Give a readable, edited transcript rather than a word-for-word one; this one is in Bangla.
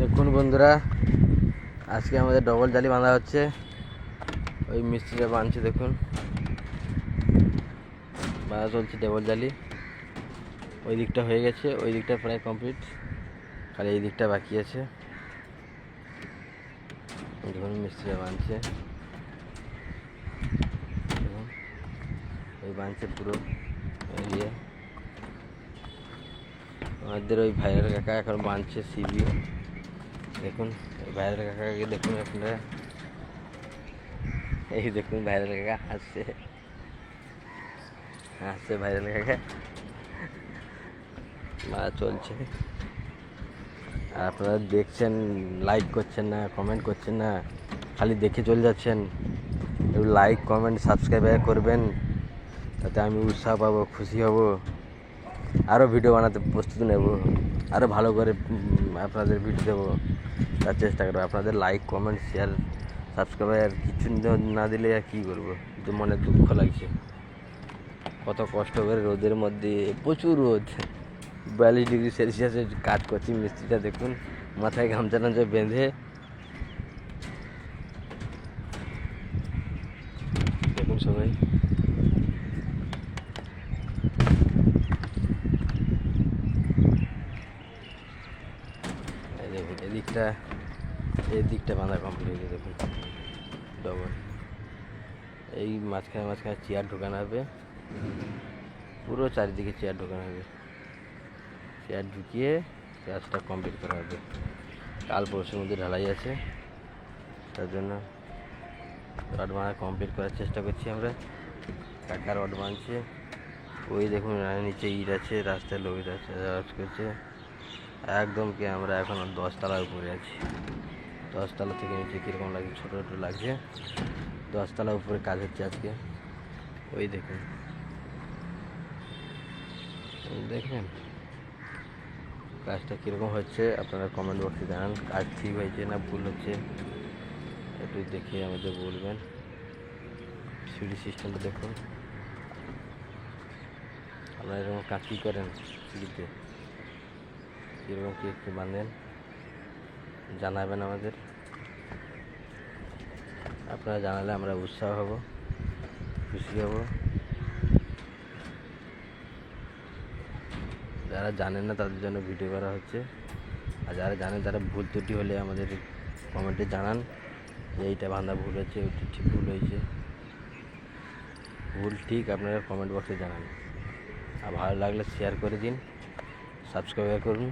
দেখুন বন্ধুরা, আজকে আমাদের ডবল জালি বাঁধা হচ্ছে। ওই মিস্ত্রিটা বাঁধছে, দেখুন বাঁধা চলছে ডবল জালি। ওই দিকটা হয়ে গেছে, ওই দিকটা প্রায় কমপ্লিট, খালি এই দিকটা বাকি আছে। দেখুন মিস্ত্রিটা বাঁধছে, দেখুন ওই বাঁধছে পুরো এরিয়া। আমাদের ওই ভাইয়ের কাকা এখন বাঁধছে সিবি। দেখুন ওই ভাইয়ের কাকাকে দেখুন আপনারা, এই দেখুন ভাইয়ের কাকা হাসছে হাসছে ভাইয়ের কাকা। মা চলছে, আর আপনারা দেখছেন, লাইক করছেন না, কমেন্ট করছেন না, খালি দেখে চলে যাচ্ছেন। একটু লাইক কমেন্ট সাবস্ক্রাইব করবেন, তাতে আমি উৎসাহ পাবো, খুশি হব, আরও ভিডিও বানাতে প্রস্তুতি নেব, আরও ভালো করে আপনাদের ভিডিও দেবো, তার চেষ্টা করবো। আপনাদের লাইক কমেন্ট শেয়ার সাবস্ক্রাইব আর কিছু না দিলে আর কী করবো, কিন্তু মনে দুঃখ লাগছে। কত কষ্ট করে রোদের মধ্যে, প্রচুর রোদ, 42°C কাজ করছি। মিস্ত্রিটা দেখুন মাথায় গামছা টামছা বেঁধে, দেখুন সবাই। দেখুন এদিকটা বাঁধা কমপ্লিট হয়েছে, দেখুন ডবল। এই মাঝখানে চেয়ার ঢোকানো হবে, পুরো চারিদিকে চেয়ার ঢোকানো হবে। চেয়ার ঢুকিয়ে কাজটা কমপ্লিট করা হবে। কাল পরশুর মধ্যে ঢালাই আছে, তার জন্য রড বাঁধা কমপ্লিট করার চেষ্টা করছি আমরা। কাকা রড বাঁধছে, ওই দেখুন নিচে ইট আছে, রাস্তায় লোক আছে, কাজ করছে একদম। কি আমরা এখন 10 তলার উপরে আছি। 10 তলা থেকে নিচে কীরকম লাগছে, ছোটো ছোটো লাগছে। 10 তলার উপরে কাজ হচ্ছে আজকে। ওই দেখুন, দেখেন কাজটা কীরকম হচ্ছে, আপনারা কমেন্ট বক্সে জানান। কাজ ঠিক হয়েছে না ভুল হচ্ছে, একটু দেখে আমাদের বলবেন। সিঁড়ি সিস্টেমটা দেখুন, আপনারা এরকম কাজ কী করেন, সিঁড়িতে কীরকম কী একটু বাঁধেন, জানাবেন আমাদের। আপনারা জানালে আমরা উৎসাহ হব, খুশি হব। যারা জানেন না তাদের জন্য ভিডিও করা হচ্ছে, আর যারা জানেন তারা ভুল ত্রুটি হলে আমাদের কমেন্টে জানান যে এইটা বাঁধা ভুল হয়েছে, ওইটা ঠিক ভুল হয়েছে। ভুল ঠিক আপনারা কমেন্ট বক্সে জানান। আর ভালো লাগলে শেয়ার করে দিন, সাবস্ক্রাইব করুন।